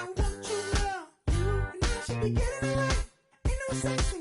want you now. You and I should be getting away. Ain't no such thing.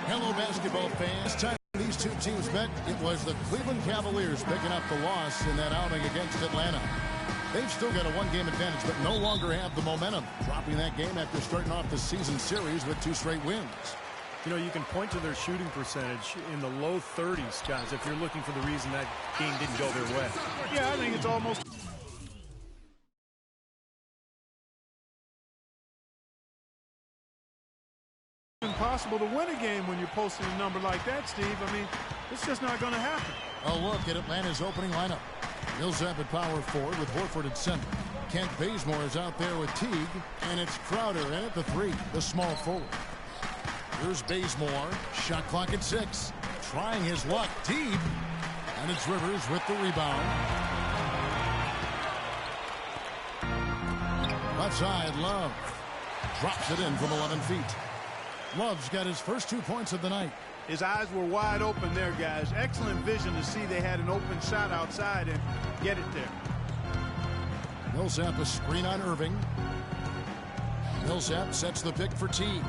Hello, basketball fans. Time these two teams met, it was the Cleveland Cavaliers picking up the loss in that outing against Atlanta. They've still got a one-game advantage, but no longer have the momentum, dropping that game after starting off the season series with 2 straight wins. You know, you can point to their shooting percentage in the low 30s, guys, if you're looking for the reason that game didn't go their way. Yeah, I think it's almost impossible to win a game when you're posting a number like that, Steve. I mean, it's just not going to happen. A look at Atlanta's opening lineup. Millsap at power forward with Horford at center. Kent Bazemore is out there with Teague, and it's Crowder in at the 3, the small forward. Here's Bazemore, shot clock at 6, trying his luck deep, and it's Rivers with the rebound. Left side, Love drops it in from 11 feet. Love's got his first 2 points of the night. His eyes were wide open there, guys. Excellent vision to see they had an open shot outside and get it there. Millsap a screen on Irving. Millsap sets the pick for Teague.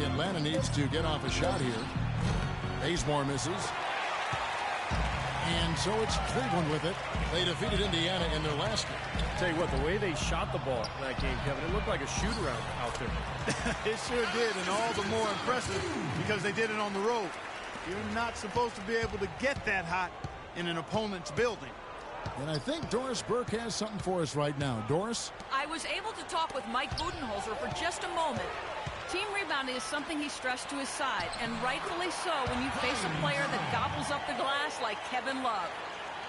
Atlanta needs to get off a shot here. Bazemore misses. And so it's Cleveland with it. They defeated Indiana in their last game. Tell you what, the way they shot the ball in that game, Kevin, it looked like a shoot-around out there. It sure did, and all the more impressive because they did it on the road. You're not supposed to be able to get that hot in an opponent's building. And I think Doris Burke has something for us right now. Doris? I was able to talk with Mike Budenholzer for just a moment. Team rebounding is something he stressed to his side, and rightfully so when you face a player that gobbles up the glass like Kevin Love.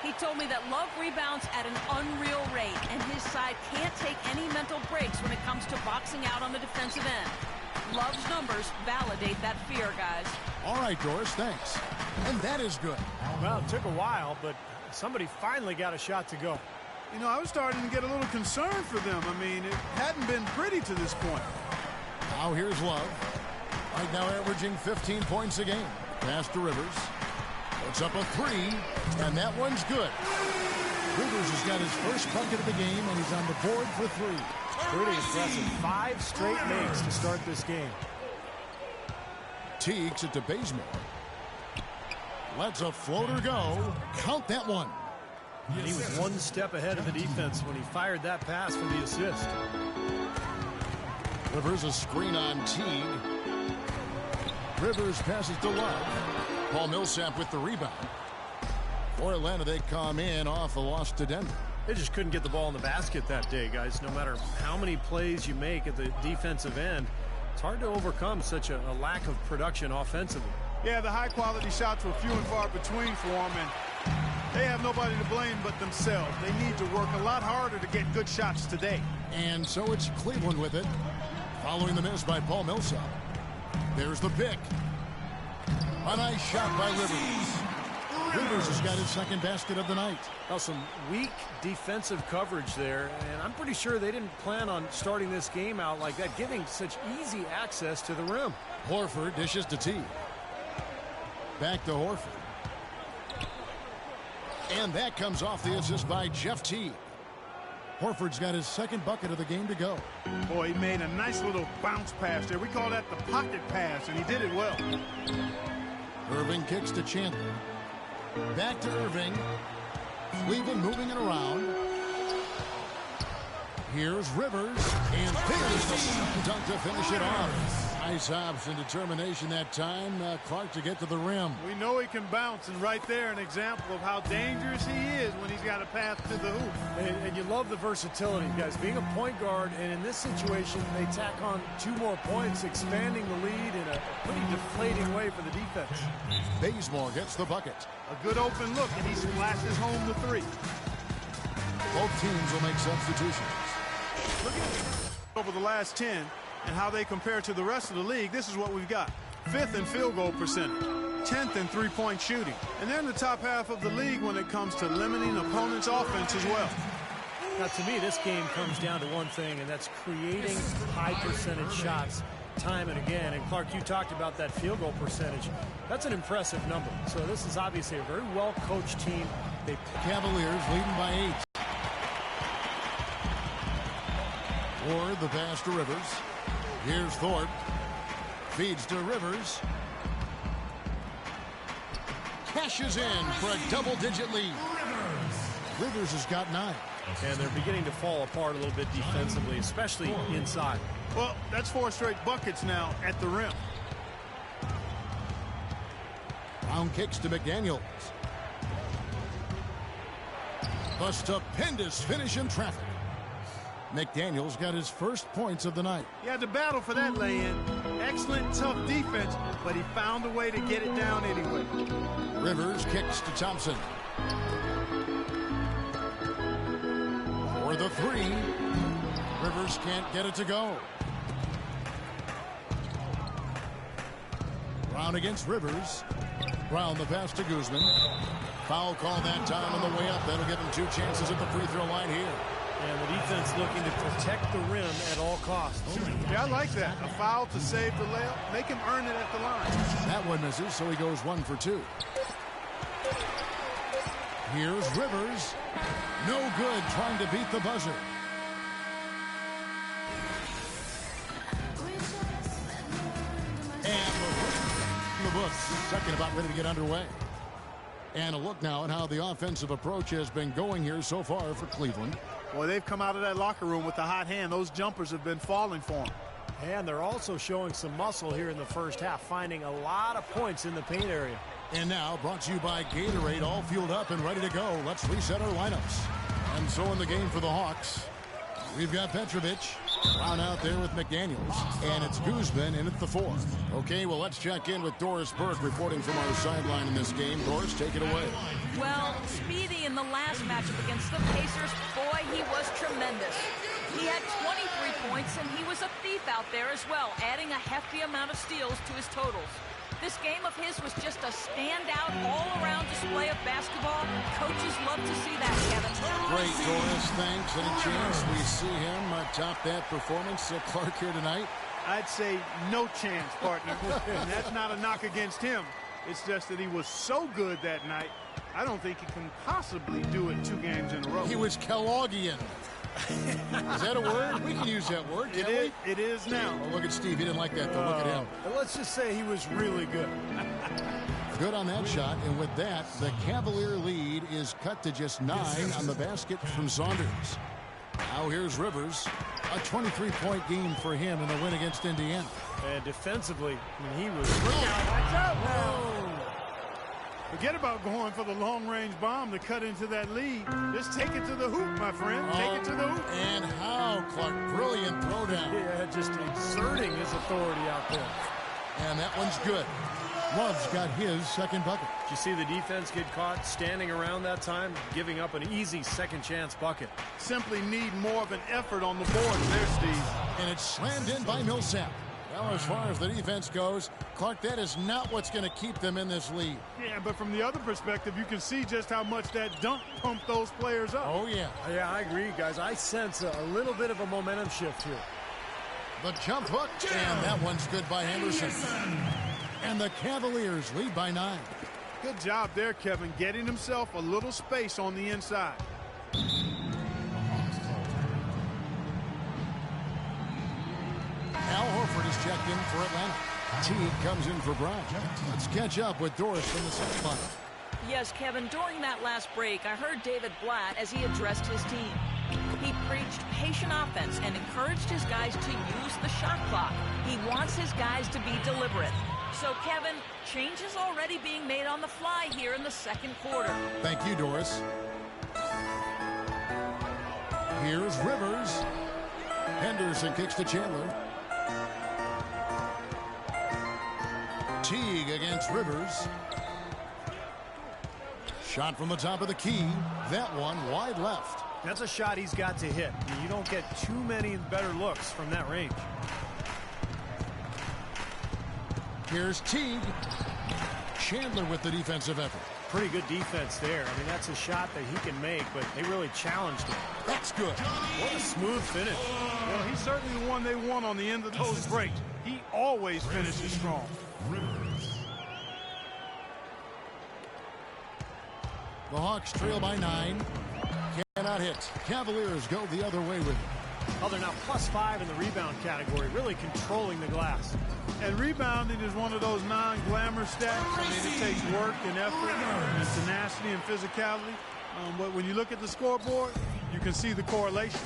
He told me that Love rebounds at an unreal rate, and his side can't take any mental breaks when it comes to boxing out on the defensive end. Love's numbers validate that fear, guys. All right, Doris, thanks. And that is good. Well, it took a while, but somebody finally got a shot to go. You know, I was starting to get a little concerned for them. I mean, it hadn't been pretty to this point. Now here's Love. Right now averaging 15 points a game. Pass to Rivers. Puts up a 3, and that one's good. Rivers has got his first bucket of the game, and he's on the board for 3. Pretty impressive. 5 straight makes to start this game. Teague's it to Bazemore. Lets a floater go. Count that one. And he was one step ahead of the defense when he fired that pass for the assist. Rivers a screen on Teague. Rivers passes to Love. Paul Millsap with the rebound. For Atlanta, they come in off a loss to Denver. They just couldn't get the ball in the basket that day, guys. No matter how many plays you make at the defensive end, it's hard to overcome such a lack of production offensively. Yeah, the high-quality shots were few and far between for them, and they have nobody to blame but themselves. They need to work a lot harder to get good shots today. And so it's Cleveland with it, following the miss by Paul Millsap. There's the pick. A nice shot by Rivers. Rivers has got his second basket of the night. Now some weak defensive coverage there, and I'm pretty sure they didn't plan on starting this game out like that, giving such easy access to the rim. Horford dishes to Teague. Back to Horford. And that comes off the assist by Jeff Teague. Horford's got his second bucket of the game to go. Boy, he made a nice little bounce pass there. We call that the pocket pass, and he did it well. Irving kicks to Chandler. Back to Irving. Cleveland moving it around. Here's Rivers, and there's the slam dunk to finish it off. Nice hops and determination that time. Clark to get to the rim. We know he can bounce, and right there an example of how dangerous he is when he's got a path to the hoop. And you love the versatility, guys. Being a point guard, and in this situation, they tack on 2 more points, expanding the lead in a pretty deflating way for the defense. Bazemore gets the bucket. A good open look, and he splashes home the 3. Both teams will make substitutions. Look at over the last 10 and how they compare to the rest of the league. This is what we've got. 5th in field goal percentage, 10th in three-point shooting, and they're in the top half of the league when it comes to limiting opponents' offense as well. Now, to me, this game comes down to one thing, and that's creating high-percentage shots time and again. And, Clark, you talked about that field goal percentage. That's an impressive number. So this is obviously a very well-coached team. They Cavaliers leading by 8. Ward the pass to Rivers. Here's Thorpe. Feeds to Rivers. Cashes in for a double-digit lead. Rivers has got 9. And they're beginning to fall apart a little bit defensively, especially inside. Well, that's 4 straight buckets now at the rim. Brown kicks to McDaniels. A stupendous finish in traffic. McDaniels got his first points of the night. He had to battle for that lay-in. Excellent, tough defense, but he found a way to get it down anyway. Rivers kicks to Thompson. For the 3. Rivers can't get it to go. Brown against Rivers. Brown the pass to Guzman. Foul call that time on the way up. That'll give him 2 chances at the free throw line here. And the defense looking to protect the rim at all costs. Yeah, I like that. A foul to save the layup. Make him earn it at the line. That one misses, so he goes 1 for 2. Here's Rivers. No good trying to beat the buzzer. And the books. Second about ready to get underway. And a look now at how the offensive approach has been going here so far for Cleveland. Boy, they've come out of that locker room with a hot hand. Those jumpers have been falling for them. And they're also showing some muscle here in the first half, finding a lot of points in the paint area. And now, brought to you by Gatorade, all fueled up and ready to go. Let's reset our lineups. And so in the game for the Hawks, we've got Petrovic. Brown out there with McDaniels. And it's Guzman in at the 4. Okay, well, let's check in with Doris Burke reporting from our sideline in this game. Doris, take it away. Well, Speedy in the last matchup against the Pacers, boy, he was tremendous. He had 23 points, and he was a thief out there as well, adding a hefty amount of steals to his totals. This game of his was just a standout, all-around display of basketball. Coaches love to see that, Kevin. Great, Doris. Thanks. Any chance we see him top that performance at Clark here tonight? I'd say no chance, partner. And that's not a knock against him. It's just that he was so good that night, I don't think he can possibly do it 2 games in a row. He was Kellogghian. Is that a word? We can use that word, can't we? It is now. Oh, look at Steve. He didn't like that, though. Look at him. But let's just say he was really good. Good on that shot. And with that, the Cavalier lead is cut to just 9 on the basket from Saunders. Now here's Rivers. A 23-point game for him in the win against Indiana. And defensively, I mean, he was... Forget about going for the long-range bomb to cut into that lead. Just take it to the hoop, my friend. Take it to the hoop. And how, Clark. Brilliant throwdown. Yeah, just exerting his authority out there. And that one's good. Love's got his second bucket. Did you see the defense get caught standing around that time, giving up an easy second-chance bucket? Simply need more of an effort on the board there, Steve. And it's slammed in by Millsap. Well, as far as the defense goes, Clark, that is not what's going to keep them in this lead. Yeah, but from the other perspective, you can see just how much that dunk pumped those players up. Oh, yeah. Yeah, I agree, guys. I sense a little bit of a momentum shift here. The jump hook, and that one's good by Henderson. And the Cavaliers lead by 9. Good job there, Kevin, getting himself a little space on the inside. Al Horford is checked in for Atlanta. Teague comes in for Brown. Let's catch up with Doris from the sideline. Yes, Kevin, during that last break, I heard David Blatt as he addressed his team. He preached patient offense and encouraged his guys to use the shot clock. He wants his guys to be deliberate. So, Kevin, change is already being made on the fly here in the second quarter. Thank you, Doris. Here's Rivers. Henderson kicks to Chandler. Teague against Rivers. Shot from the top of the key. That one wide left. That's a shot he's got to hit. I mean, you don't get too many better looks from that range. Here's Teague. Chandler with the defensive effort. Pretty good defense there. I mean, that's a shot that he can make, but they really challenged him. That's good. What a smooth finish. Well, he's certainly the one they want on the end of those breaks. He always finishes strong. The Hawks trail by 9. Cannot hit. Cavaliers go the other way with it. Oh, they're now +5 in the rebound category, really controlling the glass. And rebounding is one of those non-glamour stats. I mean, it takes work and effort and tenacity and physicality. But when you look at the scoreboard, you can see the correlation.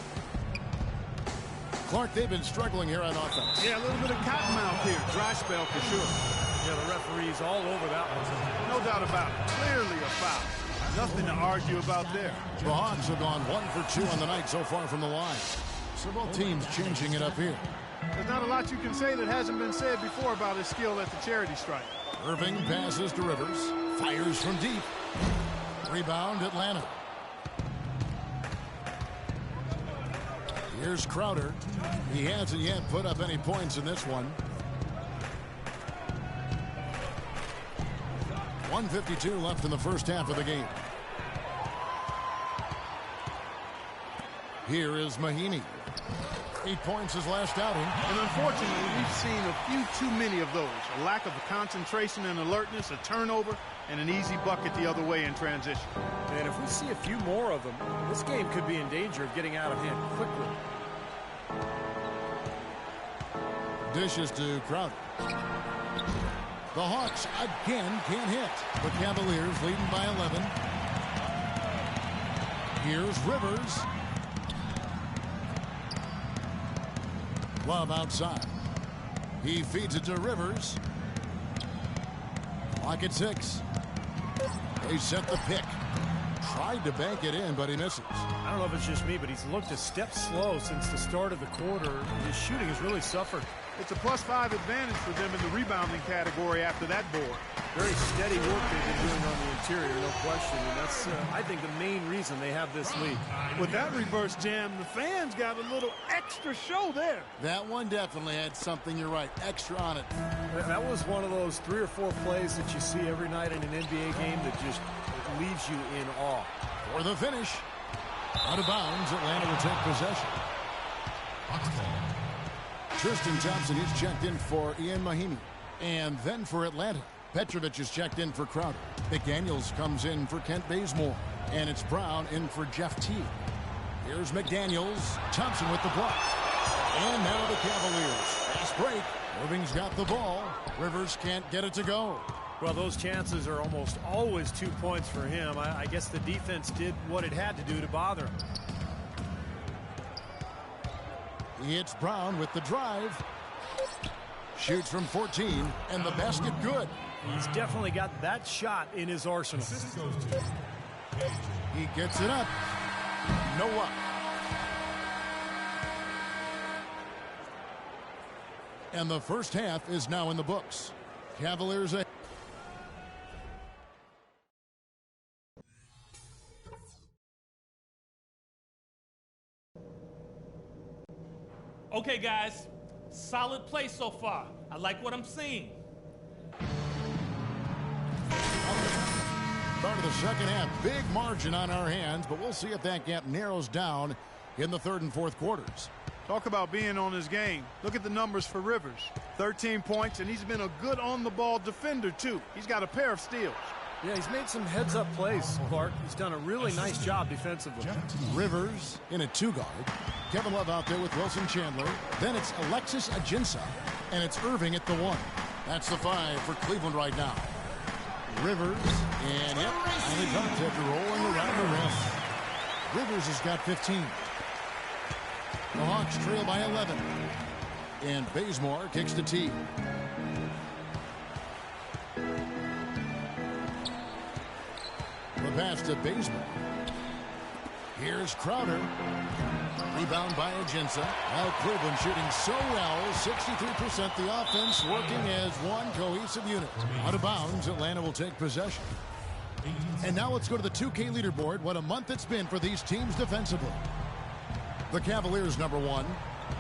Clark, they've been struggling here on offense. Yeah, a little bit of cottonmouth here. Dry spell for sure. Yeah, the referee's all over that one. No doubt about it. Clearly a foul. Nothing to argue about there. The Hawks have gone 1 for 2 on the night so far from the line. So both teams changing it up here. There's not a lot you can say that hasn't been said before about his skill at the charity stripe. Irving passes to Rivers. Fires from deep. Rebound, Atlanta. Here's Crowder. He hasn't yet put up any points in this one. 1:52 left in the first half of the game. Here is Mahinmi. 8 points his last outing. And unfortunately, we've seen a few too many of those. A lack of concentration and alertness, a turnover, and an easy bucket the other way in transition. And if we see a few more of them, this game could be in danger of getting out of hand quickly. Dishes to Crowder. The Hawks again can't hit. The Cavaliers leading by 11. Here's Rivers. Love outside. He feeds it to Rivers. Clock at 6. They set the pick. Tried to bank it in, but he misses. I don't know if it's just me, but he's looked a step slow since the start of the quarter. His shooting has really suffered. It's a +5 advantage for them in the rebounding category after that board. Very steady work they've been doing on the interior, no question. And that's, I think, the main reason they have this lead. With that reverse jam, the fans got a little extra show there. That one definitely had something, you're right, extra on it. That was one of those 3 or 4 plays that you see every night in an NBA game that just leaves you in awe. For the finish. Out of bounds, Atlanta will take possession. Tristan Thompson is checked in for Ian Mahinmi. And then for Atlanta, Petrovic is checked in for Crowder. McDaniels comes in for Kent Bazemore. And it's Brown in for Jeff Teague. Here's McDaniels. Thompson with the block. And now the Cavaliers. Fast break. Irving's got the ball. Rivers can't get it to go. Well, those chances are almost always 2 points for him. I guess the defense did what it had to do to bother him. It's Brown with the drive. Shoots from 14, and the basket good. He's definitely got that shot in his arsenal. He gets it up. No up. And the first half is now in the books. Cavaliers ahead. Okay, guys, solid play so far. I like what I'm seeing. Start of the second half, big margin on our hands, but we'll see if that gap narrows down in the third and fourth quarters. Talk about being on his game. Look at the numbers for Rivers. 13 points, and he's been a good on-the-ball defender, too. He's got a pair of steals. Yeah, he's made some heads-up plays, Clark. He's done a really nice job defensively. Rivers in a 2-guard. Kevin Love out there with Wilson Chandler. Then it's Alexis Ajinça, and it's Irving at the 1. That's the 5 for Cleveland right now. Rivers, and finally dunked after rolling around the rim. Rivers has got 15. The Hawks trail by 11. And Bazemore kicks to Teague. The pass to Bazemore. Here's Crowder. Rebound by Ajinça. Now Cleveland shooting so well, 63%. The offense working as one cohesive unit. Out of bounds, Atlanta will take possession. And now let's go to the 2K leaderboard. What a month it's been for these teams defensively. The Cavaliers, number 1.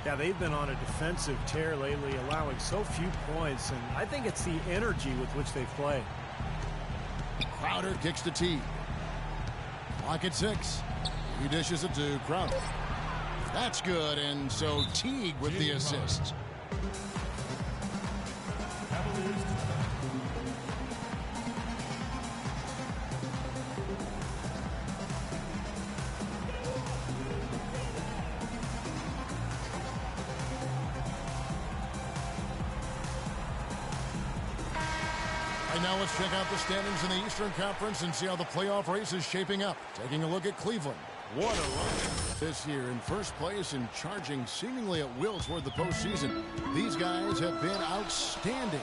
Yeah, they've been on a defensive tear lately, allowing so few points, and I think it's the energy with which they play. Crowder kicks to Teague. Clock at 6. He dishes it to Crowder. That's good, and so Teague with the assist. And now let's check out the standings in the Eastern Conference and see how the playoff race is shaping up. Taking a look at Cleveland. What a run this year in first place and charging seemingly at will toward the postseason. These guys have been outstanding.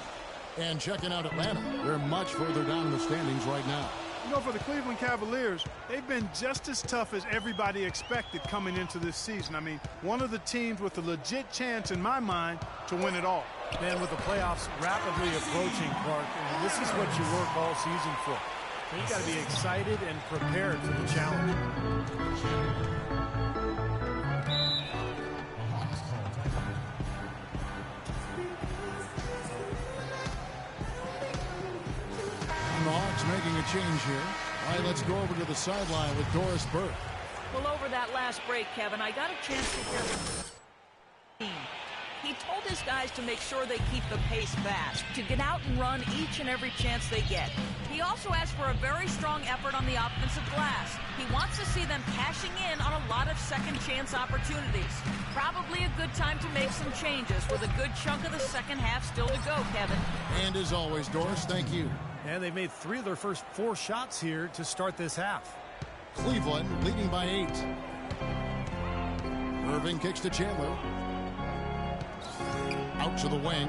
And checking out Atlanta, they're much further down in the standings right now. You know, for the Cleveland Cavaliers, they've been just as tough as everybody expected coming into this season. I mean, one of the teams with a legit chance in my mind to win it all. Man, with the playoffs rapidly approaching, Clark, and this is what you work all season for. You've got to be excited and prepared for the challenge. And the Hawks making a change here. All right, let's go over to the sideline with Doris Burke. Well, over that last break, Kevin, I got a chance to hear him. He told his guys to make sure they keep the pace fast, to get out and run each and every chance they get. He also asked for a very strong effort on the offensive glass. He wants to see them cashing in on a lot of second chance opportunities. Probably a good time to make some changes with a good chunk of the second half still to go, Kevin. And as always, Doris, thank you. And they've made 3 of their first 4 shots here to start this half. Cleveland leading by 8. Irving kicks to Chandler. Out to the wing.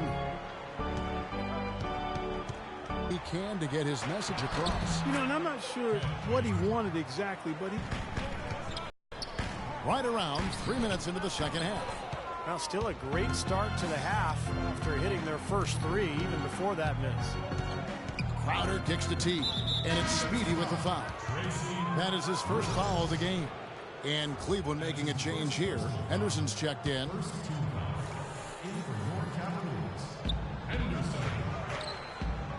He can to get his message across. You know, and I'm not sure what he wanted exactly, but he... Right around 3 minutes into the second half. Now, still a great start to the half after hitting their first 3, even before that miss. Crowder kicks to Teague, and it's Speedy with the foul. That is his first foul of the game. And Cleveland making a change here. Henderson's checked in.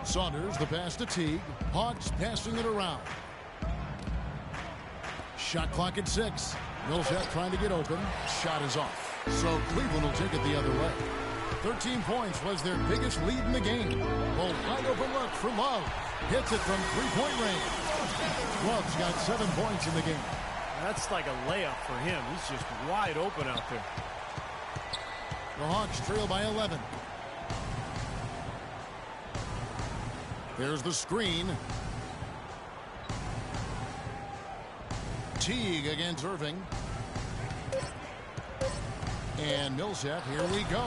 Saunders, the pass to Teague. Hawks passing it around. Shot clock at 6. Millsap trying to get open. Shot is off. So Cleveland will take it the other way. 13 points was their biggest lead in the game. A wide open look for Love. Hits it from three-point range. Love's got 7 points in the game. That's like a layup for him. He's just wide open out there. The Hawks trail by 11. There's the screen. Teague against Irving. And Millsap, here we go.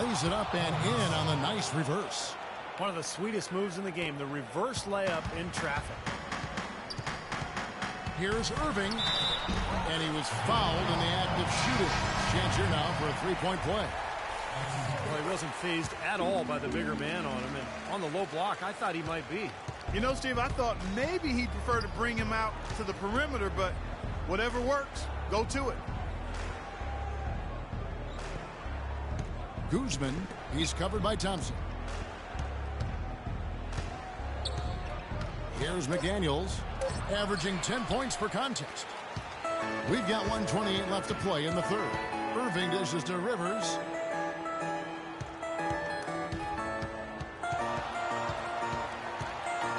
Lays it up and in on the nice reverse. One of the sweetest moves in the game, the reverse layup in traffic. Here's Irving. And he was fouled in the act of shooting. Chance here now for a three-point play. Well, he wasn't fazed at all by the bigger man on him. And on the low block, I thought he might be. You know, Steve, I thought maybe he'd prefer to bring him out to the perimeter, but whatever works, go to it. Guzman, he's covered by Thompson. Here's McDaniels, averaging 10 points per contest. We've got 1:28 left to play in the third. Irving dishes to Rivers.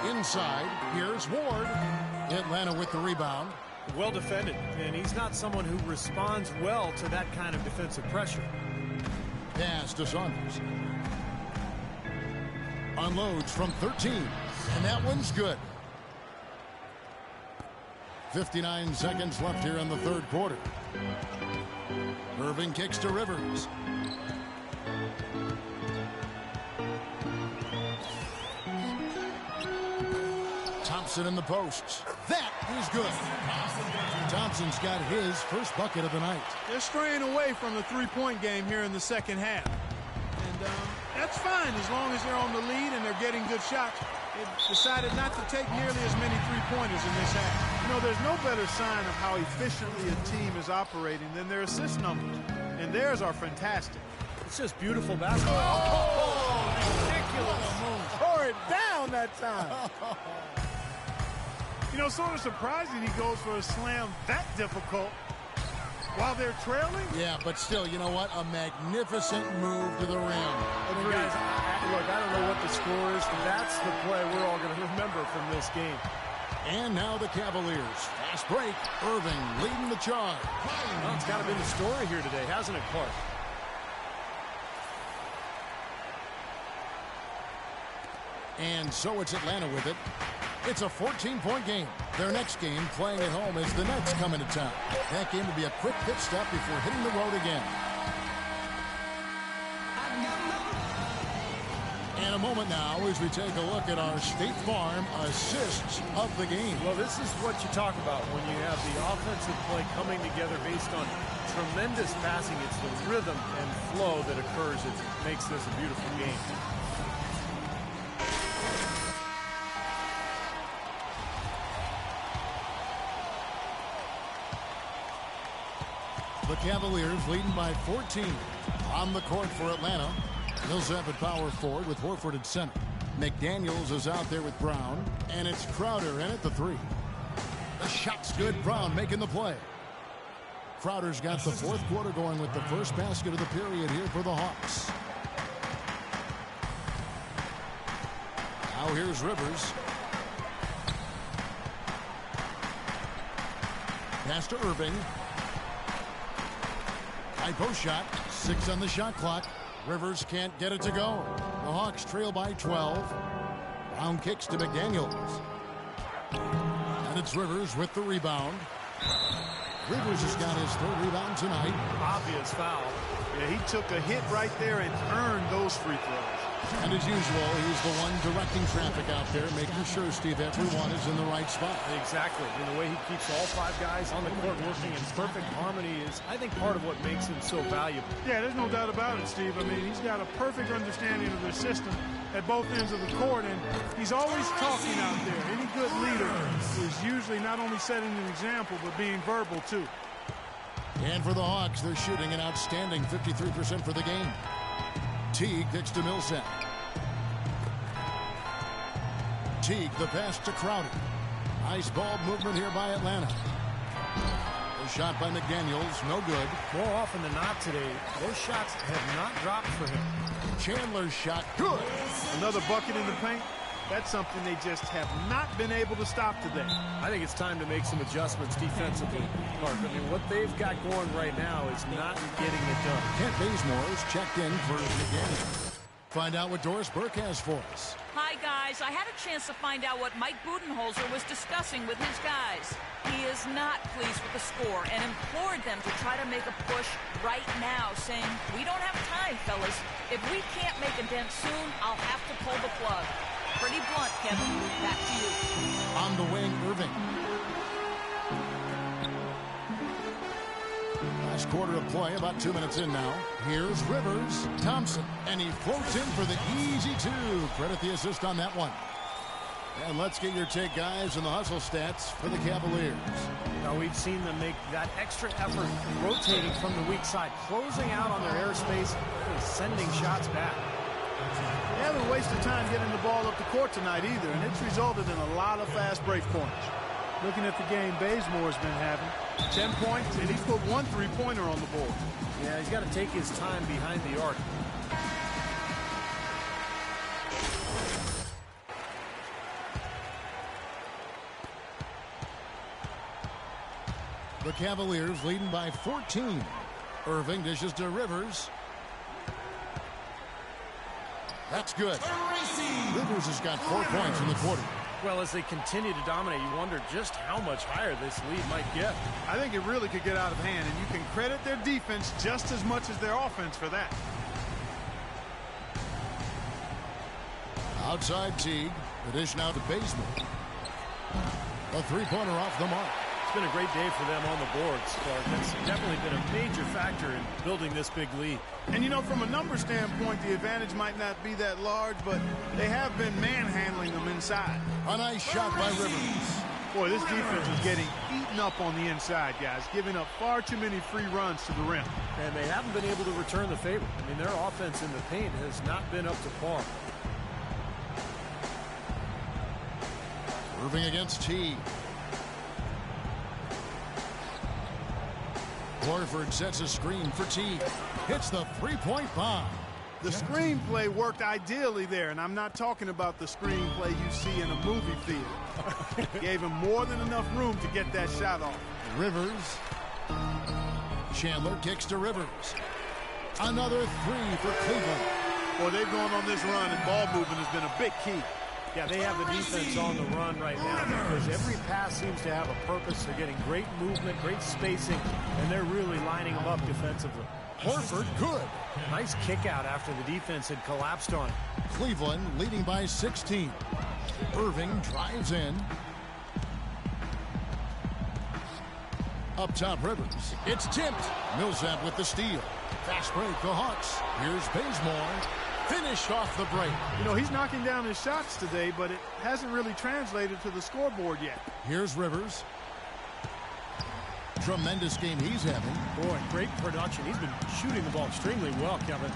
Inside, here's Ward. Atlanta with the rebound. Well defended, and he's not someone who responds well to that kind of defensive pressure. Pass to Saunders. Unloads from 13, and that one's good. 59 seconds left here in the third quarter. Irving kicks to Rivers. Thompson in the posts. That is good. Thompson's got his first bucket of the night. They're straying away from the three-point game here in the second half. And that's fine as long as they're on the lead and they're getting good shots. They decided not to take nearly as many three-pointers in this half. You know, there's no better sign of how efficiently a team is operating than their assist numbers. And theirs are fantastic. It's just beautiful basketball. Oh, ridiculous. Tore it down that time. You know, sort of surprising he goes for a slam that difficult while they're trailing. Yeah, but still, you know what? A magnificent move to the rim. And guys, look, I don't know what the score is. That's the play we're all going to remember from this game. And now the Cavaliers. Fast break. Irving leading the charge. Well, it's got to be the story here today, hasn't it, Clark? And so it's Atlanta with it. It's a 14-point game. Their next game, playing at home, as the Nets come into town. That game will be a quick pit stop before hitting the road again. In a moment now, as we take a look at our State Farm assists of the game. Well, this is what you talk about when you have the offensive play coming together based on tremendous passing. It's the rhythm and flow that occurs that makes this a beautiful game. The Cavaliers leading by 14. On the court for Atlanta. Millsap at power forward with Horford at center. McDaniels is out there with Brown. And it's Crowder in at the three. The shot's good. Brown making the play. Crowder's got the fourth quarter going with the first basket of the period here for the Hawks. Now here's Rivers. Pass to Irving. High post shot. 6 on the shot clock. Rivers can't get it to go. The Hawks trail by 12. Brown kicks to McDaniels. And it's Rivers with the rebound. Rivers has got his third rebound tonight. Obvious foul. Yeah, he took a hit right there and earned those free throws. And as usual, he's the one directing traffic out there, making sure, Steve, everyone is in the right spot. Exactly. And the way he keeps all 5 guys on the court working in perfect harmony is, I think, part of what makes him so valuable. Yeah, there's no doubt about it, Steve. I mean, he's got a perfect understanding of their system at both ends of the court, and he's always talking out there. Any good leader is usually not only setting an example, but being verbal, too. And for the Hawks, they're shooting an outstanding 53% for the game. Teague kicks to Millsap. Teague, the pass to Crowder. Nice ball movement here by Atlanta. The shot by McDaniels, no good. More often than not today, those shots have not dropped for him. Chandler's shot, good. Another bucket in the paint. That's something they just have not been able to stop today. I think it's time to make some adjustments defensively, Clark. I mean, what they've got going right now is not getting it done. Kent Bazemore is checked in for McDaniels. Find out what Doris Burke has for us. Hi, guys. I had a chance to find out what Mike Budenholzer was discussing with his guys. He is not pleased with the score and implored them to try to make a push right now, saying, "We don't have time, fellas. If we can't make a dent soon, I'll have to pull the plug." Pretty blunt, Kevin. Back to you. On the wing, Irving. Last quarter of play, about 2 minutes in now. Here's Rivers. Thompson. And he floats in for the easy 2. Credit the assist on that one. And let's get your take, guys, and the hustle stats for the Cavaliers. Now, we've seen them make that extra effort rotating from the weak side, closing out on their airspace, and sending shots back. They haven't wasted time getting the ball up the court tonight either, and it's resulted in a lot of fast break points. Looking at the game Bazemore's been having, 10 points, and he's put 1 3-pointer on the board. Yeah, he's got to take his time behind the arc. The Cavaliers leading by 14. Irving dishes to Rivers. That's good. Rivers has got 4 points in the quarter. Well, as they continue to dominate, you wonder just how much higher this lead might get. I think it really could get out of hand, and you can credit their defense just as much as their offense for that. Outside Teague. The dish now to Bazemore. A three-pointer off the mark. It's been a great day for them on the boards, Clark. That's definitely been a major factor in building this big lead. And, you know, from a number standpoint, the advantage might not be that large, but they have been manhandling them inside. A nice shot by Rivers. Boy, this defense is getting eaten up on the inside, guys, giving up far too many free runs to the rim. And they haven't been able to return the favor. I mean, their offense in the paint has not been up to par. Irving against Teague. Horford sets a screen for Teague. Hits the three-point bomb. The screenplay worked ideally there, and I'm not talking about the screenplay you see in a movie theater. Gave him more than enough room to get that shot off. Rivers. Chandler kicks to Rivers. Another three for Cleveland. Boy, they've gone on this run, and ball movement has been a big key. Yeah, they have the defense on the run right now because every pass seems to have a purpose. They're getting great movement, great spacing, and they're really lining them up defensively. Horford good. Nice kick out after the defense had collapsed on it. Cleveland leading by 16. Irving drives in. Up top, Rivers. It's tipped. Millsap with the steal. Fast break, the Hawks. Here's Bazemore. Finished off the break. You know, he's knocking down his shots today, but it hasn't really translated to the scoreboard yet. Here's Rivers. Tremendous game he's having. Boy, great production. He's been shooting the ball extremely well, Kevin.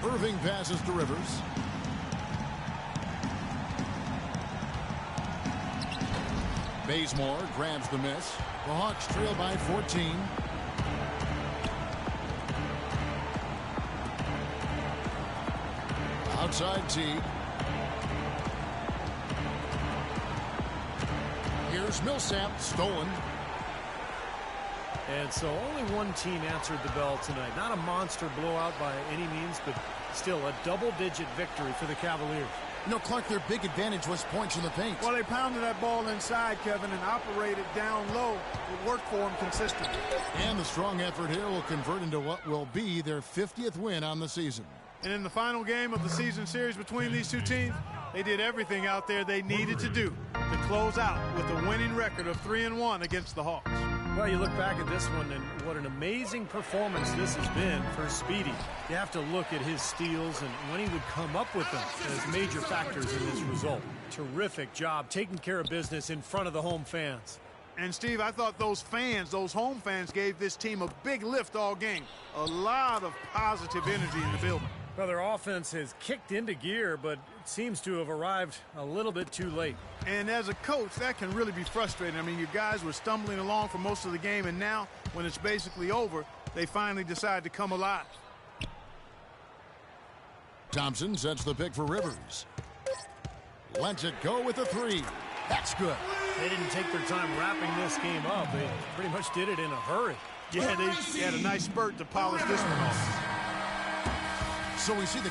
Irving passes to Rivers. Bazemore grabs the miss. The Hawks trail by 14. Outside Teague. Here's Millsap, stolen. And so only one team answered the bell tonight. Not a monster blowout by any means, but still a double-digit victory for the Cavaliers. You know, Clark, their big advantage was points in the paint. Well, they pounded that ball inside, Kevin, and operated down low. It worked for them consistently. And the strong effort here will convert into what will be their 50th win on the season. And in the final game of the season series between these two teams, they did everything out there they needed to do to close out with a winning record of 3-1 against the Hawks. Well, you look back at this one, and what an amazing performance this has been for Speedy. You have to look at his steals and when he would come up with them as major factors in this result. Terrific job taking care of business in front of the home fans. And, Steve, I thought those fans, those home fans, gave this team a big lift all game. A lot of positive energy in the building. Well, their offense has kicked into gear, but it seems to have arrived a little bit too late. And as a coach, that can really be frustrating. I mean, your guys were stumbling along for most of the game, and now, when it's basically over, they finally decide to come alive. Thompson sets the pick for Rivers. Lets it go with a three. That's good. They didn't take their time wrapping this game up. They pretty much did it in a hurry. Yeah, they had a nice spurt to polish this one off. So we see the